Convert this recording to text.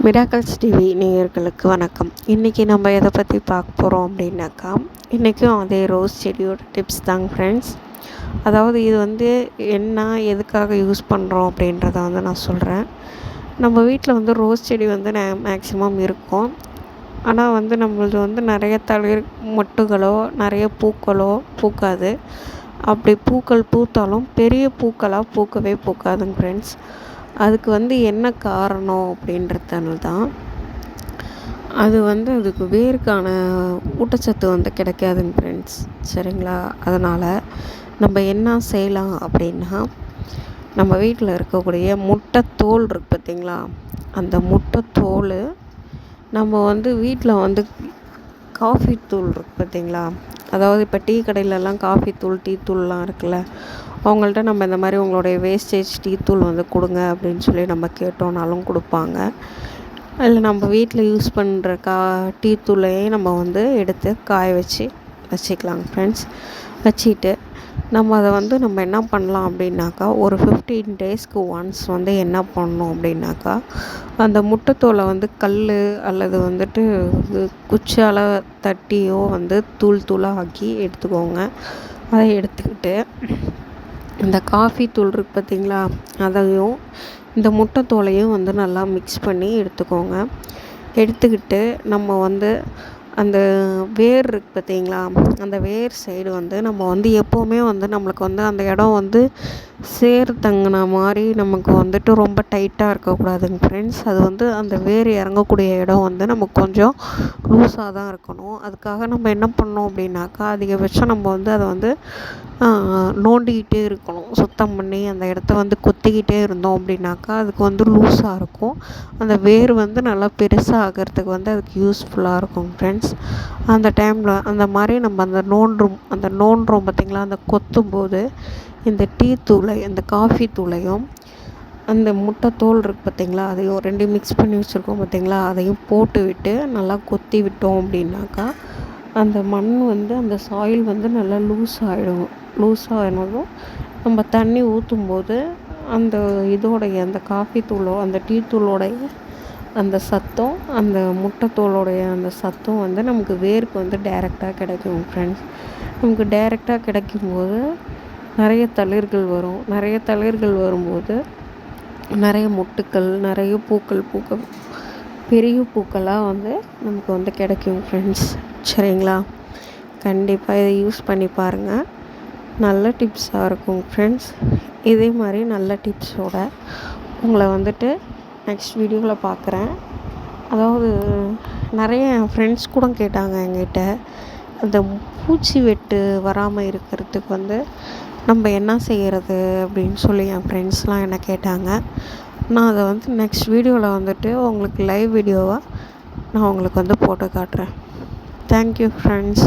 Miracles TV நேயர்களுக்கு வணக்கம். இன்றைக்கி நம்ம எதை பற்றி பார்க்க போகிறோம் அப்படின்னாக்கா, இன்றைக்கும் அதே ரோஸ் செடியோட டிப்ஸ் தாங்க ஃப்ரெண்ட்ஸ். அதாவது இது என்ன எதுக்காக யூஸ் பண்ணுறோம் அப்படின்றத நான் சொல்கிறேன். நம்ம வீட்டில் ரோஸ் செடி மேக்ஸிமம் இருக்கும். ஆனால் நம்மளது நிறைய தளிர் மொட்டுகளோ நிறைய பூக்களோ பூக்காது. அப்படி பூக்கள் பூத்தாலும் பெரிய பூக்களாக பூக்கவே பூக்காதுங்க ஃப்ரெண்ட்ஸ். அதுக்கு என்ன காரணம் அப்படின்றதுனால தான் அது அதுக்கு வேருக்கான ஊட்டச்சத்து கிடைக்காதுங்க ஃப்ரெண்ட்ஸ். சரிங்களா? அதனால் நம்ம என்ன செய்யலாம் அப்படின்னா, நம்ம வீட்டில் இருக்கக்கூடிய முட்டைத்தோல் இருக்குது பார்த்திங்களா, அந்த முட்டைத்தோல் நம்ம வீட்டில் காஃபி தூள் இருக்குது பார்த்திங்களா, அதாவது இப்போ டீ கடையிலலாம் காஃபி தூள் டீ தூள்லாம் இருக்குல்ல, அவங்கள்ட்ட நம்ம இந்த மாதிரி உங்களுடைய வேஸ்டேஜ் டீ தூள் கொடுங்க அப்படின்னு சொல்லி நம்ம கேட்டோன்னாலும் கொடுப்பாங்க. அதில் நம்ம வீட்டில் யூஸ் பண்ணுற டீ தூளையே நம்ம எடுத்து காய வச்சுக்கலாங்க ஃப்ரெண்ட்ஸ். வச்சுட்டு நம்ம அதை நம்ம என்ன பண்ணலாம் அப்படின்னாக்கா, ஒரு 15 டேஸ்க்கு ஒன்ஸ் என்ன பண்ணணும் அப்படின்னாக்கா, அந்த முட்டைத்தோலை கல் அல்லது குச்சால் தட்டியோ தூளாக ஆக்கி எடுத்துக்கோங்க. அதை எடுத்துக்கிட்டு இந்த காஃபி தூள் இருக்குது பார்த்திங்களா, அதையும் இந்த முட்டைத்தோலையும் நல்லா மிக்ஸ் பண்ணி எடுத்துக்கோங்க. எடுத்துக்கிட்டு நம்ம அந்த வேர் இருக்குது பார்த்திங்களா, அந்த வேர் சைடு நம்ம எப்போவுமே நம்மளுக்கு அந்த இடம் சேர் தங்கின மாதிரி நமக்கு ரொம்ப டைட்டாக இருக்கக்கூடாதுங்க ஃப்ரெண்ட்ஸ். அது அந்த வேர் இறங்கக்கூடிய இடம் நமக்கு கொஞ்சம் லூஸாக தான் இருக்கணும். அதுக்காக நம்ம என்ன பண்ணோம் அப்படின்னாக்கா, அதிகபட்சம் நம்ம அதை நோண்டிக்கிட்டே இருக்கணும். சுத்தம் பண்ணி அந்த இடத்த கொத்திக்கிட்டே இருந்தோம் அப்படின்னாக்கா அதுக்கு லூஸாக இருக்கும். அந்த வேர் நல்லா பெருசாக ஆகிறதுக்கு அதுக்கு யூஸ்ஃபுல்லாக இருக்கும் ஃப்ரெண்ட்ஸ். அந்த டைமில் அந்த மாதிரி நம்ம அந்த நோண்டுறோம் பார்த்திங்களா, அந்த கொத்தும்போது இந்த டீ தூளை இந்த காஃபி தூளையும் அந்த முட்டைத்தோல் இருக்குது பார்த்திங்களா, அதையும் ரெண்டையும் மிக்ஸ் பண்ணி வச்சுருக்கோம் பார்த்திங்களா, அதையும் போட்டு விட்டு நல்லா கொத்தி விட்டோம் அப்படின்னாக்கா அந்த மண் அந்த சாயில் நல்லா லூஸாகினதும் நம்ம தண்ணி ஊற்றும்போது அந்த அந்த காஃபி தூளோ அந்த டீ தூளோடைய அந்த சத்தம் அந்த முட்டைத்தோலோடைய அந்த சத்தம் நமக்கு வேருக்கு டைரெக்டாக கிடைக்கும் ஃப்ரெண்ட்ஸ். நமக்கு டைரெக்டாக கிடைக்கும்போது நிறைய தளிர்கள் வரும். நிறைய தளிர்கள் வரும்போது நிறைய மொட்டுக்கள் நிறைய பூக்கள் பெரிய பூக்களாக நமக்கு கிடைக்கும் ஃப்ரெண்ட்ஸ். சரிங்களா? கண்டிப்பாக இதை யூஸ் பண்ணி பாருங்கள். நல்ல டிப்ஸாக இருக்கும் ஃப்ரெண்ட்ஸ். இதே மாதிரி நல்ல டிப்ஸோட உங்களை நெக்ஸ்ட் வீடியோவில் பார்க்குறேன். அதாவது நிறைய என் ஃப்ரெண்ட்ஸ் கூட கேட்டாங்க என்கிட்ட, அந்த பூச்சி வெட்டு வராமல் இருக்கிறதுக்கு நம்ம என்ன செய்கிறது அப்படின்னு சொல்லி என் ஃப்ரெண்ட்ஸ்லாம் என்ன கேட்டாங்க. நான் அதை நெக்ஸ்ட் வீடியோவில் உங்களுக்கு லைவ் வீடியோவாக நான் உங்களுக்கு போட்டு காட்டுறேன். Thank you friends.